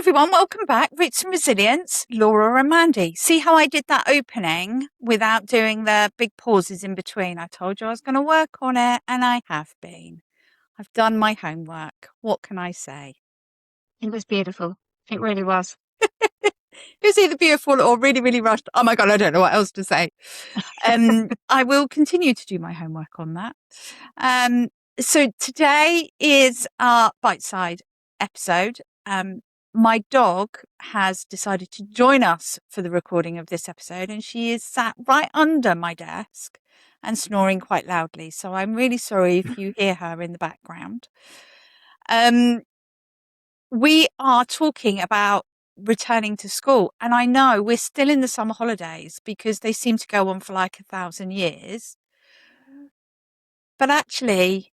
everyone, welcome back. Roots and Resilience, Laura and Mandie. See how I did that opening without doing the big pauses in between? I told you I was going to work on it, and I have been. I've done my homework. What can I say? It was beautiful. It really was. It was either beautiful or really, really rushed. Oh my God, I don't know what else to say. I will continue to do my homework on that. So today is our bite-sized episode. My dog has decided to join us for the recording of this episode, and she is sat right under my desk and snoring quite loudly. So I'm really sorry if you hear her in the background. We are talking about returning to school, and I know we're still in the summer holidays because they seem to go on for like 1,000 years. But actually,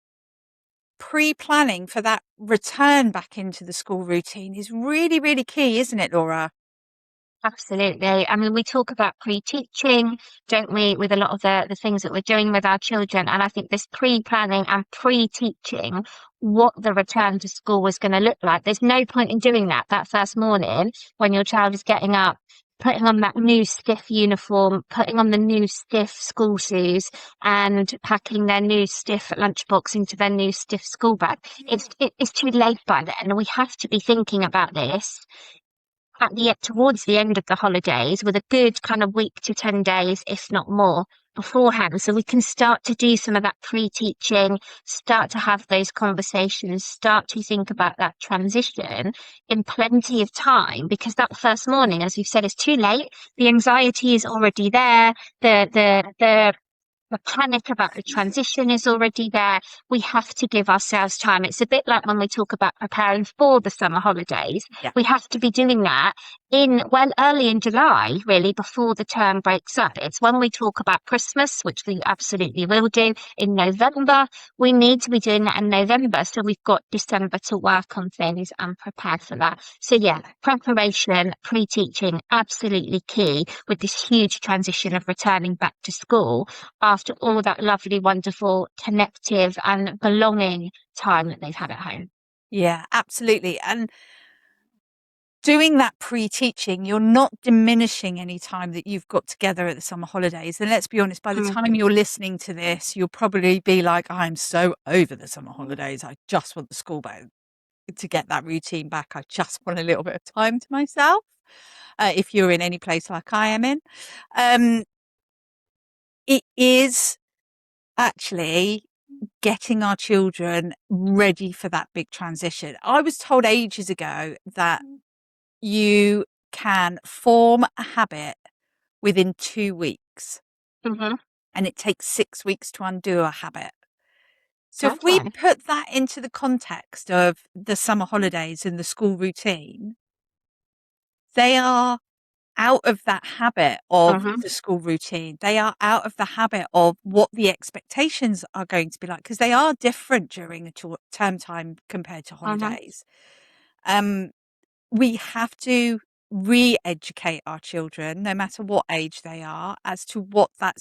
pre-planning for that return back into the school routine is really, really key, isn't it, Laura? Absolutely. I mean, we talk about pre-teaching, don't we, with a lot of the things that we're doing with our children. And I think this pre-planning and pre-teaching what the return to school was going to look like. There's no point in doing that first morning when your child is getting up, putting on that new stiff uniform, putting on the new stiff school shoes and packing their new stiff lunchbox into their new stiff school bag. It's too late by then. And we have to be thinking about this towards the end of the holidays with a good kind of week to 10 days, if not more, beforehand. So we can start to do some of that pre-teaching, start to have those conversations, start to think about that transition in plenty of time, because that first morning, as we've said, is too late. The anxiety is already there. The panic about the transition is already there. We have to give ourselves time. It's a bit like when we talk about preparing for the summer holidays. Yeah. We have to be doing that early in July, really, before the term breaks up. It's when we talk about Christmas, which we absolutely will do in November. We need to be doing that in November. So we've got December to work on things and prepare for that. So yeah, preparation, pre-teaching, absolutely key with this huge transition of returning back to school after all that lovely, wonderful, connective and belonging time that they've had at home. Yeah, absolutely. And doing that pre-teaching, you're not diminishing any time that you've got together at the summer holidays. And let's be honest, by the time you're listening to this, you'll probably be like, I'm so over the summer holidays. I just want the school back to get that routine back. I just want a little bit of time to myself. If you're in any place like I am in, it is actually getting our children ready for that big transition. I was told ages ago that you can form a habit within 2 weeks, and it takes 6 weeks to undo a habit. So if we Okay. put that into the context of the summer holidays and the school routine, they are out of that habit of the school routine. They are out of the habit of what the expectations are going to be like, because they are different during a term time compared to holidays. We have to re-educate our children, no matter what age they are, as to what that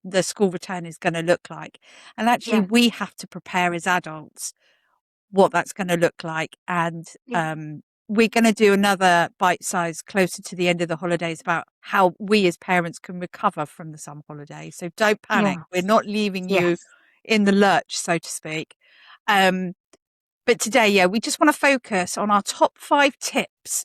the school return is going to look like. And actually, Yeah. we have to prepare as adults what that's going to look like. And we're going to do another bite size closer to the end of the holidays about how we as parents can recover from the summer holidays. So don't panic. We're not leaving you Yes. in the lurch, so to speak. But today, yeah, we just want to focus on our top 5 tips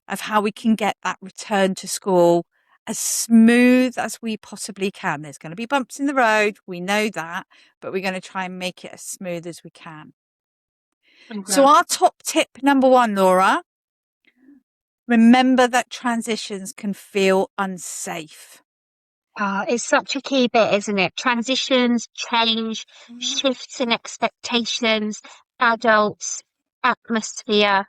of how we can get that return to school as smooth as we possibly can. There's going to be bumps in the road. We know that, but we're going to try and make it as smooth as we can. So our top tip number 1, Laura, remember that transitions can feel unsafe. It's such a key bit, isn't it? Transitions, change, shifts in expectations, adults, atmosphere,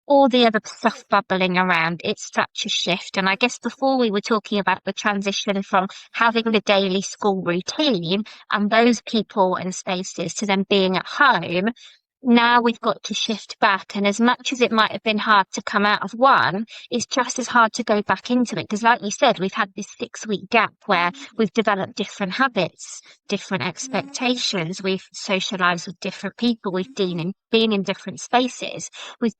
all the other stuff bubbling around. It's such a shift. And I guess before we were talking about the transition from having the daily school routine and those people and spaces to them being at home, now we've got to shift back. And as much as it might have been hard to come out of one, it's just as hard to go back into it. Because, like you said, we've had this 6 week gap where we've developed different habits, different expectations, we've socialized with different people, been in different spaces.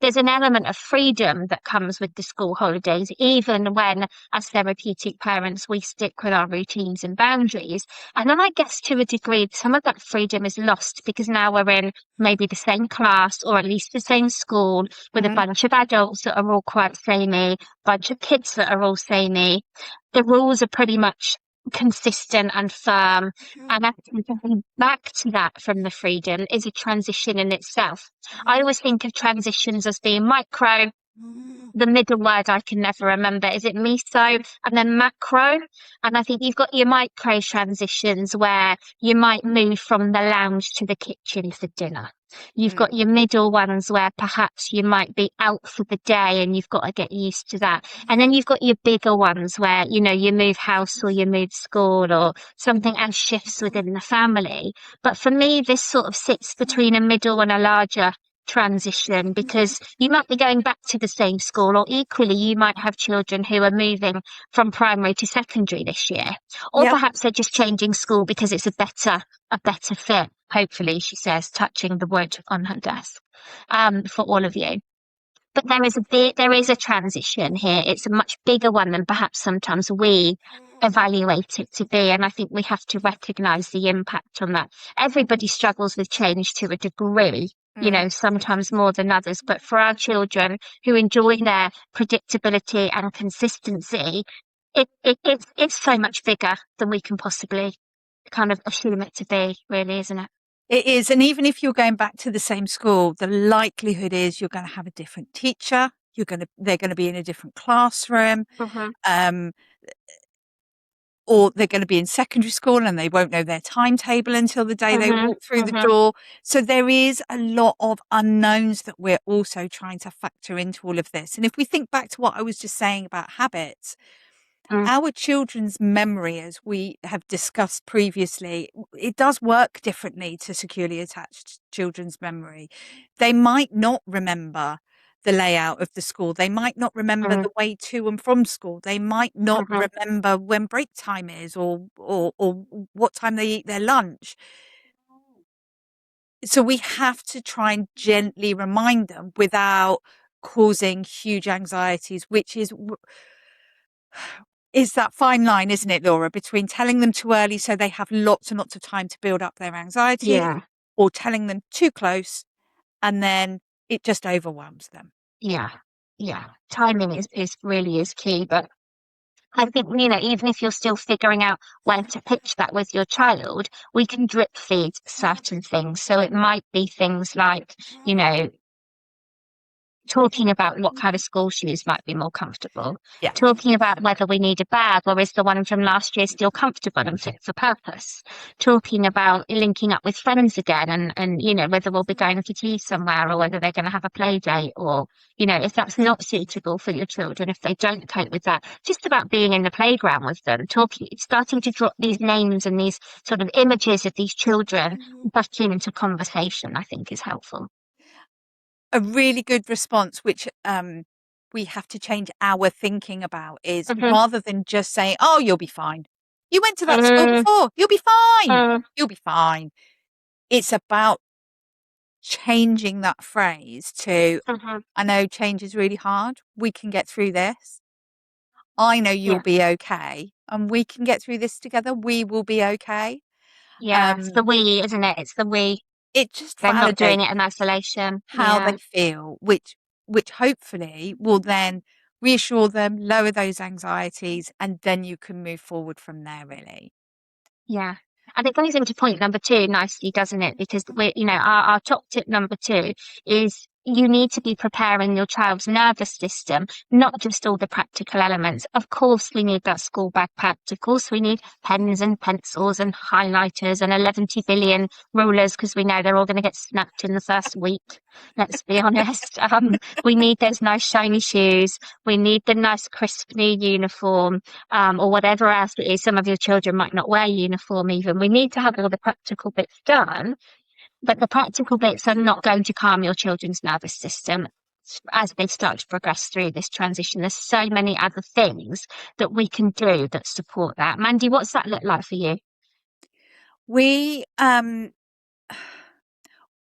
There's an element of freedom that comes with the school holidays, even when, as therapeutic parents, we stick with our routines and boundaries. And then I guess to a degree, some of that freedom is lost because now we're in maybe the same class or at least the same school with a Mhm. bunch of adults that are all quite samey, bunch of kids that are all samey. The rules are pretty much consistent and firm. And actually going back to that from the freedom is a transition in itself. I always think of transitions as being micro. The middle word I can never remember. Is it meso and then macro? And I think you've got your micro transitions where you might move from the lounge to the kitchen for dinner. You've Mm. got your middle ones where perhaps you might be out for the day and you've got to get used to that. And then you've got your bigger ones where, you move house or you move school or something else shifts within the family. But for me, this sort of sits between a middle and a larger transition because you might be going back to the same school, or equally, you might have children who are moving from primary to secondary this year, or Yep. perhaps they're just changing school because it's a better fit. Hopefully, she says, touching the wood on her desk, for all of you. But there is a transition here. It's a much bigger one than perhaps sometimes we evaluate it to be. And I think we have to recognize the impact on that. Everybody struggles with change to a degree, Mm. sometimes more than others. But for our children who enjoy their predictability and consistency, it's so much bigger than we can possibly kind of assume it to be, really, isn't it? It is. And even if you're going back to the same school, the likelihood is you're going to have a different teacher. They're going to be in a different classroom. Mm-hmm, Um, or they're going to be in secondary school and they won't know their timetable until the day they mm-hmm, walk through the mm-hmm, door. So there is a lot of unknowns that we're also trying to factor into all of this. And if we think back to what I was just saying about habits, mm, our children's memory, as we have discussed previously, it does work differently to securely attached children's memory. They might not remember the layout of the school. They might not remember mm, the way to and from school. They might not mm-hmm. remember when break time is or what time they eat their lunch. So we have to try and gently remind them without causing huge anxieties, which is that fine line, isn't it, Laura, between telling them too early so they have lots and lots of time to build up their anxiety, Yeah. or telling them too close and then it just overwhelms them. Yeah, yeah. Timing is really is key. But I think, even if you're still figuring out where to pitch that with your child, we can drip feed certain things. So it might be things like, you know, talking about what kind of school shoes might be more comfortable, Yeah. talking about whether we need a bag or is the one from last year still comfortable and fit for purpose, talking about linking up with friends again and whether we'll be going for tea somewhere or whether they're going to have a play date or, if that's not suitable for your children, if they don't cope with that, just about being in the playground with them, starting to drop these names and these sort of images of these children back into conversation, I think is helpful. A really good response, which we have to change our thinking about, is Mm-hmm. rather than just saying, oh, you'll be fine. You went to that school Mm, before. You'll be fine. mm, You'll be fine. It's about changing that phrase to, mhm. I know change is really hard. We can get through this. I know you'll Yeah, be okay. And we can get through this together. We will be okay. yeah. It's Um, the we, isn't it? It's the we. it just They're not validates doing it in isolation. how Yeah, they feel, which hopefully will then reassure them, lower those anxieties, and then you can move forward from there, really. yeah. And it goes into point number two nicely, doesn't it? Because our top tip number two is you need to be preparing your child's nervous system, not just all the practical elements. Of course, we need that school bag packed. Of course, we need pens and pencils and highlighters and 11 billion rulers because we know they're all going to get snapped in the first week. Let's be honest. We need those nice shiny shoes. We need the nice crisp new uniform, or whatever else it is. Some of your children might not wear uniform even. We need to have all the practical bits done. But the practical bits are not going to calm your children's nervous system as they start to progress through this transition. There's so many other things that we can do that support that. Mandy, what's that look like for you? We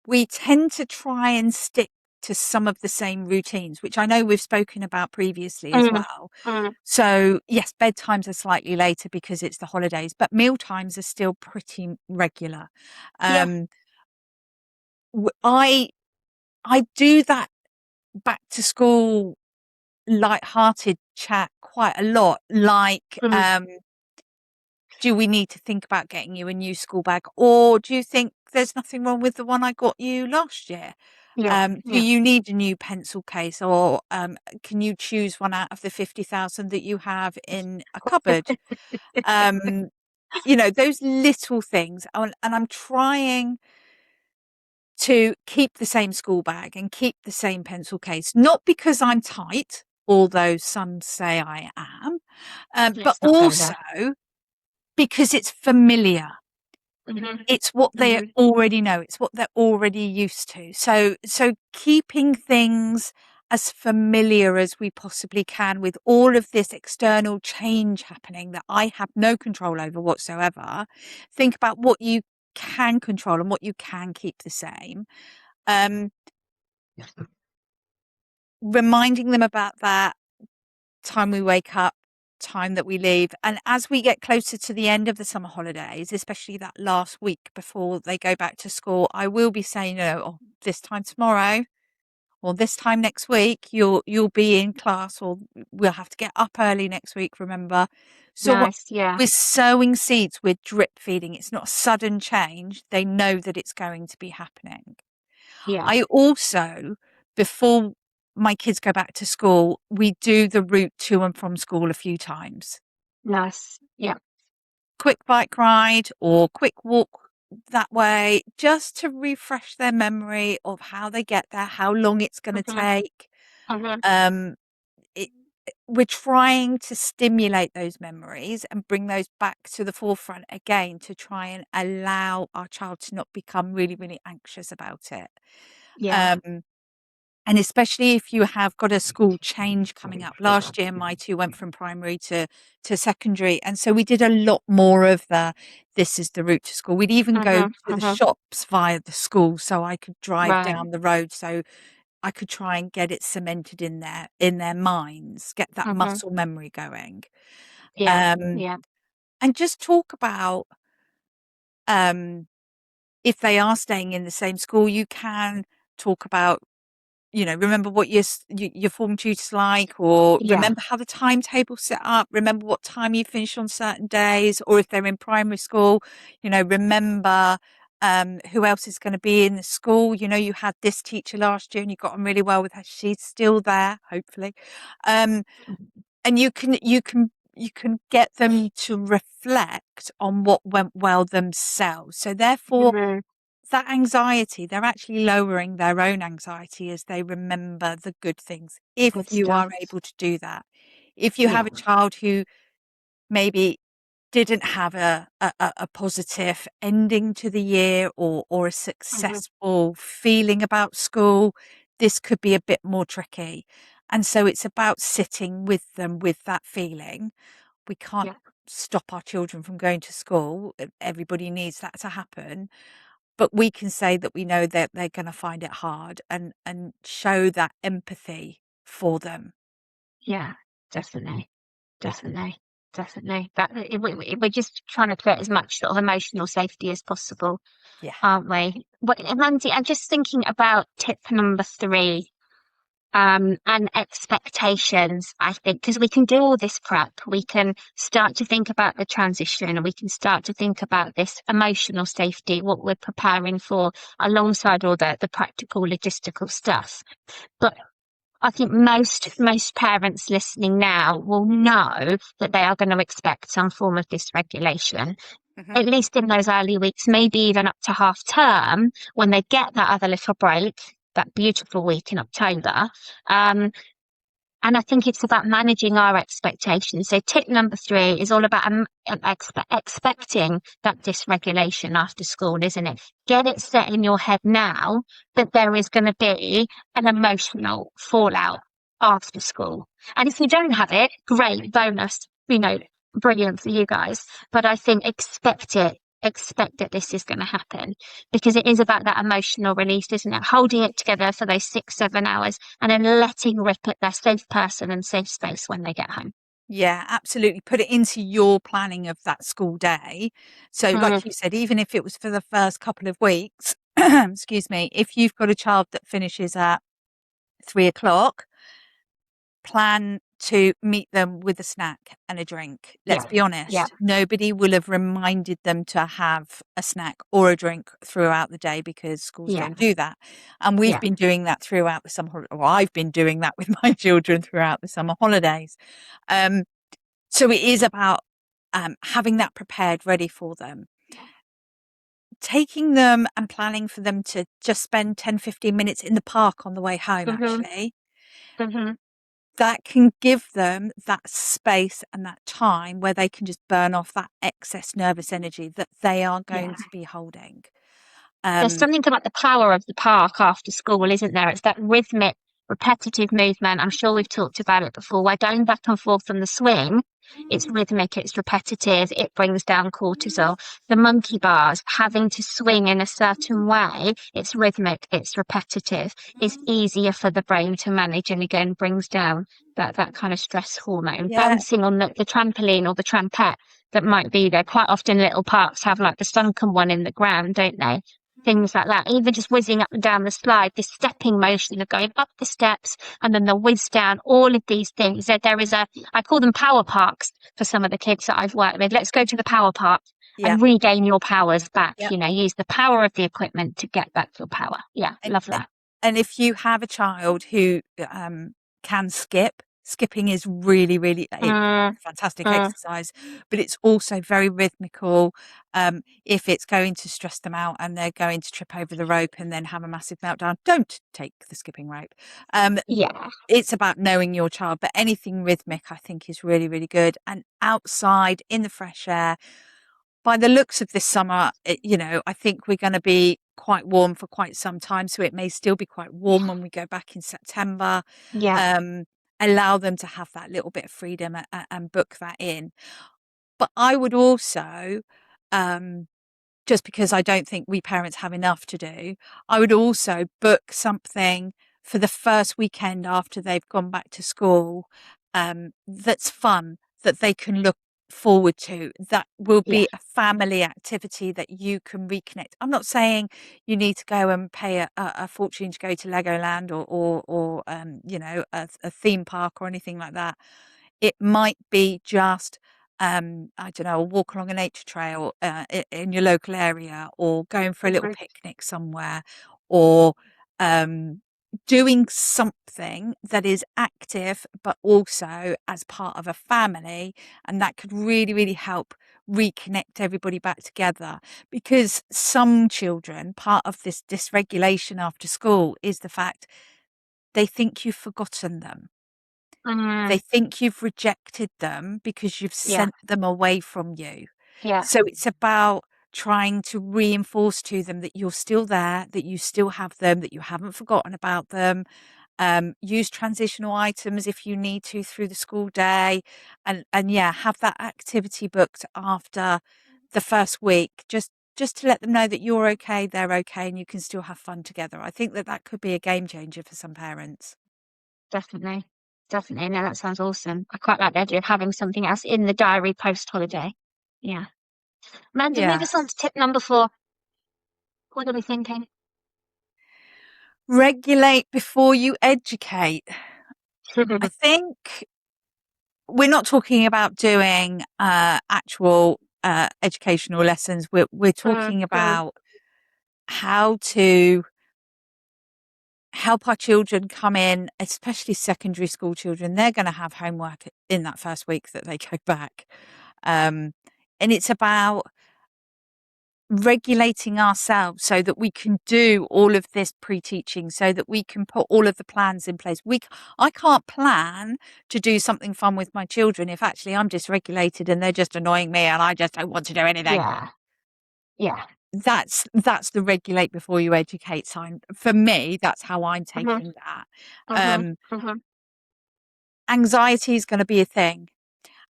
we tend to try and stick to some of the same routines, which I know we've spoken about previously as Mm, well. mm, So yes, bedtimes are slightly later because it's the holidays, but meal times are still pretty regular. yeah. Um, I do that back to school light-hearted chat quite a lot. Like, Mm, do we need to think about getting you a new school bag, or do you think there's nothing wrong with the one I got you last year? yeah. Do Yeah. you need a new pencil case, or can you choose one out of the 50,000 that you have in a cupboard? Um, those little things. And I'm trying to keep the same school bag and keep the same pencil case, not because I'm tight, although some say I am, but Let's not go also there. because it's familiar. Hmm. It's what they Hmm. already know. It's what they're already used to. So keeping things as familiar as we possibly can with all of this external change happening that I have no control over whatsoever. Think about what you can control and what you can keep the same. Um, Reminding them about that time we wake up, time that we leave. And as we get closer to the end of the summer holidays, especially that last week before they go back to school, I will be saying, oh, this time tomorrow or this time next week, you'll be in class, or we'll have to get up early next week, remember? So what Nice. Yeah. we're sowing seeds, we're drip feeding. It's not a sudden change. They know that it's going to be happening. Yeah. I also, before my kids go back to school, we do the route to and from school a few times. Nice. Yeah. Quick bike ride or quick walk that way, just to refresh their memory of how they get there, how long it's going to Hmm. take. Hmm. Um, it, we're trying to stimulate those memories and bring those back to the forefront again to try and allow our child to not become really, really anxious about it. Yeah. Um, And especially if you have got a school change coming up. Last year, my two went from primary to secondary. And so we did a lot more of this is the route to school. We'd even go Hmm. to the Hmm. shops via the school so I could drive Right. down the road. So I could try and get it cemented in their minds, get that Hmm. muscle memory going. Yeah. Um, Yeah. and just talk about, um, if they are staying in the same school, you can talk about, remember what your form tutor's like, or Yeah. remember how the timetable's set up, remember what time you finish on certain days, or if they're in primary school, remember who else is going to be in the school. You had this teacher last year and you got on really well with her. She's still there, hopefully. Um, and you can get them to reflect on what went well themselves. So therefore, Hmm. that anxiety, they're actually lowering their own anxiety as they remember the good things, if Good you stuff. are able to do that. If you have Yeah. a child who maybe didn't have a positive ending to the year, or a Hmm. successful feeling about school, this could be a bit more tricky. And so it's about sitting with them with that feeling. We can't Yeah. stop our children from going to school. Everybody needs that to happen, but we can say that we know that they're going to find it hard, and show that empathy for them. Yeah. Definitely. Definitely. Definitely. We're just trying to create as much sort of emotional safety as possible, Yeah. aren't we? What, Mandy, I'm just thinking about tip number three, and expectations, I think, because we can do all this prep. We can start to think about the transition, and we can start to think about this emotional safety, what we're preparing for, alongside all the practical logistical stuff. But I think most parents listening now will know that they are going to expect some form of dysregulation, Hmm. at least in those early weeks, maybe even up to half term, when they get that other little break, that beautiful week in October. Um, And I think it's about managing our expectations. So tip number three is all about expecting that dysregulation after school, isn't it? Get it set in your head now that there is going to be an emotional fallout after school. And if you don't have it, great, bonus, brilliant for you guys. But I think expect it. Expect that this is going to happen because it is about that emotional release, isn't it? Holding it together for those 6, 7 hours and then letting rip at their safe person and safe space when they get home. Yeah, absolutely. Put it into your planning of that school day. So, Mm, like you said, even if it was for the first couple of weeks, excuse me, if you've got a child that finishes at 3 o'clock, plan to meet them with a snack and a drink. Let's yeah, be yeah, honest, nobody will have reminded them to have a snack or a drink throughout the day because schools yeah, don't do that. And we've yeah. been doing that throughout the summer, or I've been doing that with my children throughout the summer holidays. Um, so it is about having that prepared, ready for them. Taking them and planning for them to just spend 10, 15 minutes in the park on the way home, Hmm. actually Hmm. that can give them that space and that time where they can just burn off that excess nervous energy that they are going Yeah. to be holding. There's Um, something about the power of the park after school, isn't there? It's that rhythmic, repetitive movement. I'm sure we've talked about it before. Where going back and forth on the swing, it's rhythmic, it's repetitive, it brings down cortisol. The monkey bars, having to swing in a certain way, it's rhythmic, it's repetitive, it's easier for the brain to manage and again brings down that kind of stress hormone. yeah, Bouncing on the trampoline or the trampette that might be there. Quite often little parks have like the sunken one in the ground, don't they? Things like that. Even just whizzing up and down the slide, this stepping motion of going up the steps and then the whiz down, all of these things. There is I call them power parks for some of the kids that I've worked with. Let's go to the power park yeah. and regain your powers back. Yeah. Use the power of the equipment to get back your power. Yeah, And, love and that. and if you have a child who can skip, skipping is really, really it's Mm, fantastic mm, exercise, but it's also very rhythmical. If it's going to stress them out and they're going to trip over the rope and then have a massive meltdown, don't take the skipping rope. Um, yeah, it's about knowing your child, but anything rhythmic, I think, is really, really good. And outside in the fresh air, by the looks of this summer, I think we're going to be quite warm for quite some time. So it may still be quite warm when we go back in September. yeah, Um, Allow them to have that little bit of freedom and book that in. But I would also, um, just because I don't think we parents have enough to do, I would also book something for the first weekend after they've gone back to school, that's fun, that they can look forward to, that will yeah. be a family activity that you can reconnect. I'm not saying you need to go and pay a fortune to go to Legoland or a theme park or anything like that. It might be just I don't know, a walk along a nature trail in your local area, or going for a little Mhm. picnic somewhere, or um, doing something that is active, but also as part of a family. And that could really, really help reconnect everybody back together. Because some children, part of this dysregulation after school is the fact they think you've forgotten them. They Mm, think you've rejected them because you've yeah, sent them away from you. yeah. So it's about trying to reinforce to them that you're still there, that you still have them, that you haven't forgotten about them. Use transitional items if you need to through the school day, and yeah, have that activity booked after the first week, just to let them know that you're okay, they're okay, and you can still have fun together. I think that could be a game changer for some parents. Definitely. Definitely. No, that sounds awesome. I quite like the idea of having something else in the diary post holiday. Yeah. Mandy, move Yeah. us on to tip number four. What are we thinking? Regulate before you educate. I think we're not talking about doing actual educational lessons. We're talking Mm. about how to help our children come in, especially secondary school children. They're going to have homework in that first week that they go back. Um, and it's about regulating ourselves so that we can do all of this pre-teaching, so that we can put all of the plans in place. I can't plan to do something fun with my children if actually I'm dysregulated and they're just annoying me and I just don't want to do anything. Yeah. Yeah. That's the regulate before you educate sign. For me, that's how I'm Mhm. taking that. Mhm. Um, Mhm. Anxiety is going to be a thing.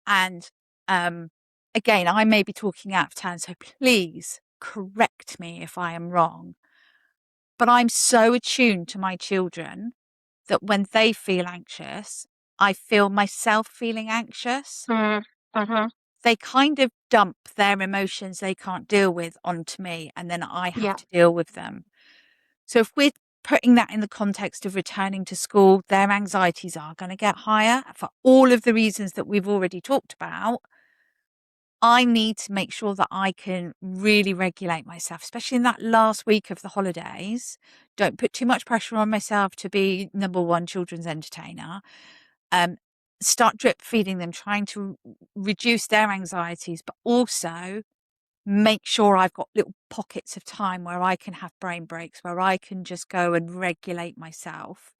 And um, again, I may be talking out of turn, so please correct me if I am wrong. But I'm so attuned to my children that when they feel anxious, I feel myself feeling anxious. Mhm. Mhm. They kind of dump their emotions they can't deal with onto me, and then I have Yeah. to deal with them. So if we're putting that in the context of returning to school, their anxieties are going to get higher for all of the reasons that we've already talked about. I need to make sure that I can really regulate myself, especially in that last week of the holidays. Don't put too much pressure on myself to be number one children's entertainer. Um, Start drip feeding them, trying to reduce their anxieties, but also make sure I've got little pockets of time where I can have brain breaks, where I can just go and regulate myself.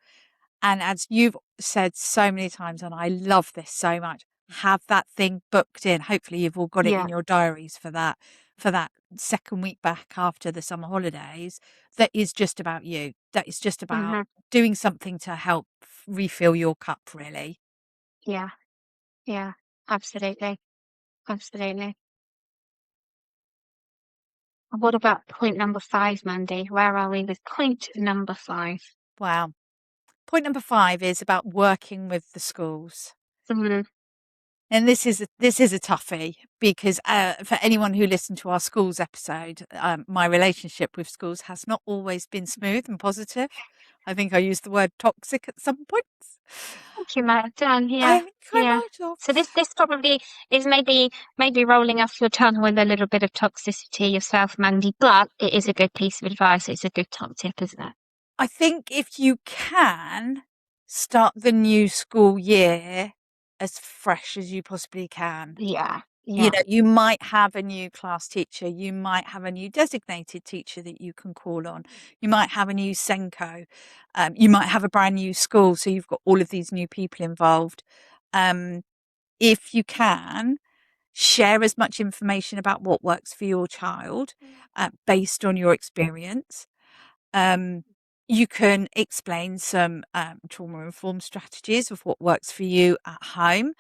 And as you've said so many times, and I love this so much, have that thing booked in. Hopefully you've all got it Yeah. in your diaries for that second week back after the summer holidays. That is just about you. That is just about Mhm. doing something to help refill your cup, really. Yeah. Yeah. Absolutely. Absolutely. And what about point number 5, Mandy? Where are we with point number 5? Wow. Point number 5 is about working with the schools. Mhm. And this is a toughie because for anyone who listened to our schools episode, my relationship with schools has not always been smooth and positive. I think I used the word toxic at some points. Thank you might have done. I Yeah. think I Yeah. might have. So this probably is maybe rolling off your tongue with a little bit of toxicity yourself, Mandy, but it is a good piece of advice. It's a good top tip, isn't it? I think if you can start the new school year as fresh as you possibly can. Yeah. You Yeah. know, you might have a new class teacher, you might have a new designated teacher that you can call on, you might have a new Senko, you might have a brand new school, so you've got all of these new people involved. Um, if you can, share as much information about what works for your child based on your experience. Um, you can explain some trauma informed strategies of what works for you at home.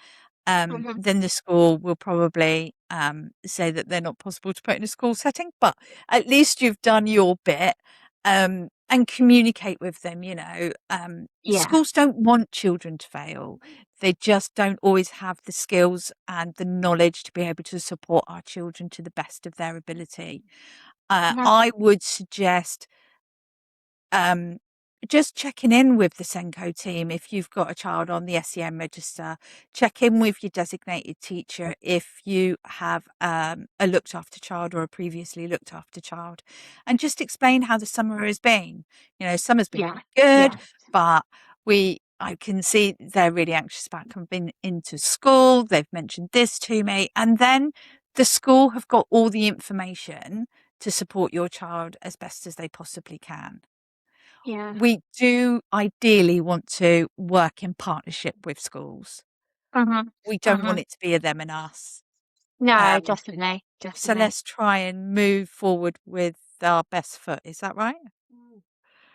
Mhm. Then the school will probably say that they're not possible to put in a school setting, but at least you've done your bit and communicate with them. You know, Yeah. schools don't want children to fail, they just don't always have the skills and the knowledge to be able to support our children to the best of their ability. Mhm. I would suggest um, just checking in with the Senko team if you've got a child on the SEM register. Check in with your designated teacher if you have a looked after child or a previously looked after child, and just explain how the summer has been. You know, summer's been Yeah. quite good, Yeah. but I can see they're really anxious about coming into school. They've mentioned this to me, and then the school have got all the information to support your child as best as they possibly can. Yeah. We do ideally want to work in partnership with schools. Mhm. We don't want Mhm. it to be a them and us. No, Um, definitely. so Definitely. let's try and move forward with our best foot. Is that right?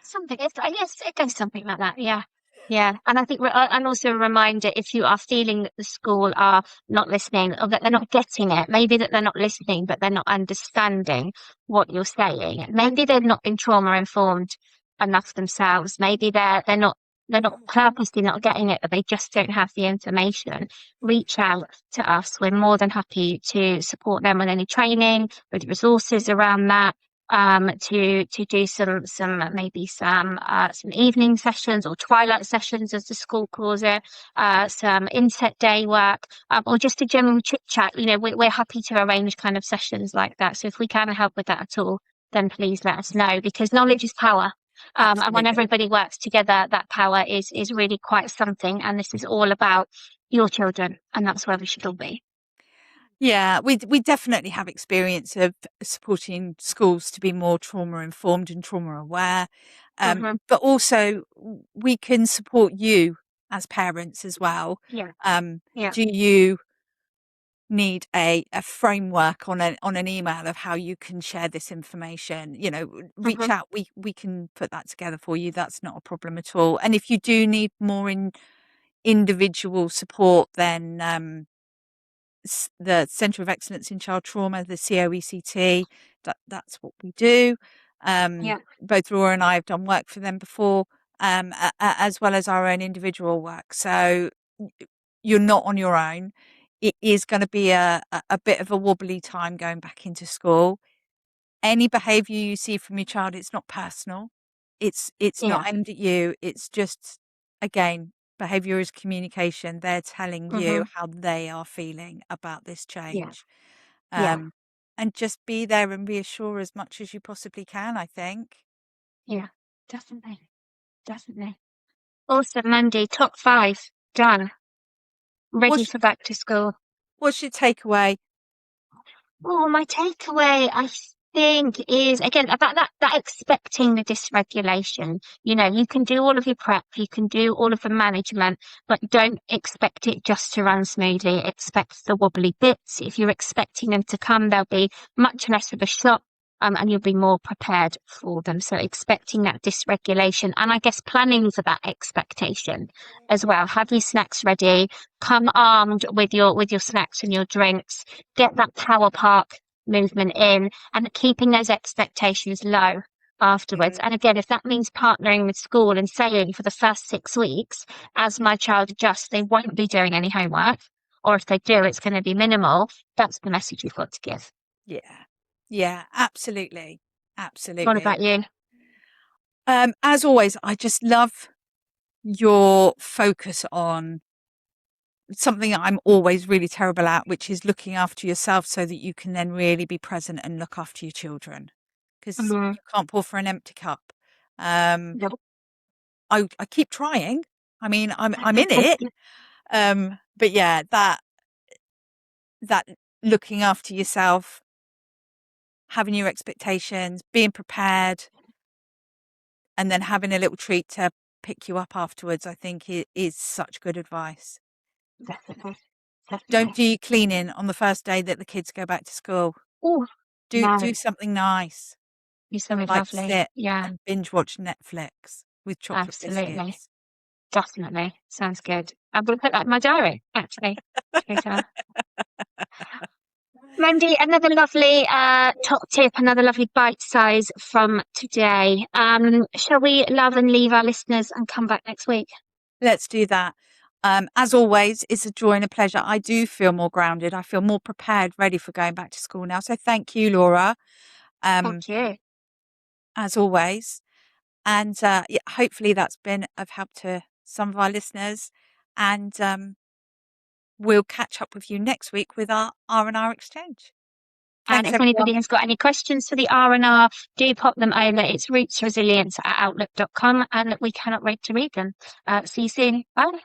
Something, yes, it goes something like that. Yeah. Yeah. And I think, and also a reminder, if you are feeling that the school are not listening or that they're not getting it, maybe that they're not listening, but they're not understanding what you're saying. Maybe they've not been trauma informed enough themselves. Maybe they're not purposely not getting it, but they just don't have the information. Reach out to us. We're more than happy to support them with any training, with resources around that, to do some evening sessions or twilight sessions, as the school calls it, some inset day work, or just a general chit chat. You know, we're happy to arrange kind of sessions like that. So if we can help with that at all, then please let us know, because knowledge is power. And when Absolutely. everybody works together, that power is really quite something. And this is all about your children, and that's where we should all be. Yeah, we definitely have experience of supporting schools to be more trauma informed and trauma aware. Hmm. But also we can support you as parents as well. Yeah, yeah. Do you need a framework on an email of how you can share this information? Reach Hmm. out. We can put that together for you. That's not a problem at all. And if you do need more individual support, then the Centre of Excellence in Child Trauma, the COECT, that's what we do. Yeah, Both Laura and I have done work for them before, as well as our own individual work. So you're not on your own. It is going to be a bit of a wobbly time going back into school. Any behaviour you see from your child, it's not personal. It's not yeah. aimed at you. It's just, again, behaviour is communication. They're telling you Hmm. how they are feeling about this Yeah, change. yeah, Um, and just be there and reassure as much as you possibly can, I think. yeah. Definitely, definitely. Awesome, Mandy. Top five done. Ready What's for back to school. what's your takeaway? Oh, my takeaway, I think, is again that expecting the dysregulation. You know, you can do all of your prep, you can do all of the management, but don't expect it just to run smoothly. Expect the wobbly bits. If you're expecting them to come, they'll be much less of a shock. And you'll be more prepared for them. So expecting that dysregulation and I guess planning for that expectation as well. Have your snacks ready. Come armed with your snacks and your drinks, get that power park movement in and keeping those expectations low afterwards. Mm, And again, if that means partnering with school and saying for the first 6 weeks, as my child adjusts, they won't be doing any homework, or if they do, it's going to be minimal, that's the message you've got to give. yeah. Yeah, absolutely. What Absolutely. about you? As always, I just love your focus on something that I'm always really terrible at, which is looking after yourself so that you can then really be present and look after your children. Because Mm, you can't pour for an empty cup. Um, yep. I keep trying. I mean, I'm in it. But yeah, that looking after yourself, having your expectations, being prepared, and then having a little treat to pick you up afterwards, I think is such good advice. Definitely, Don't definitely. do your cleaning on the first day that the kids go back to school. Oh, Do no, something nice, you something like lovely. sit Yeah, and binge watch Netflix with chocolate absolutely. biscuits. Definitely. Sounds good. I'm going to put that in my diary, actually. To be fair. Mandy, another lovely top tip, another lovely bite size from today. Shall we love and leave our listeners and come back next week? Let's do that. As always, it's a joy and a pleasure. I do feel more grounded. I feel more prepared, ready for going back to school now. So thank you, Laura, um, Thank you. as always. And yeah, hopefully that's been of help to some of our listeners. And we'll catch up with you next week with our R&R exchange. And Thanks, if anybody everyone. has got any questions for the R&R, do pop them over. It's rootsresilience@outlook.com, and we cannot wait to read them. See you soon. Bye.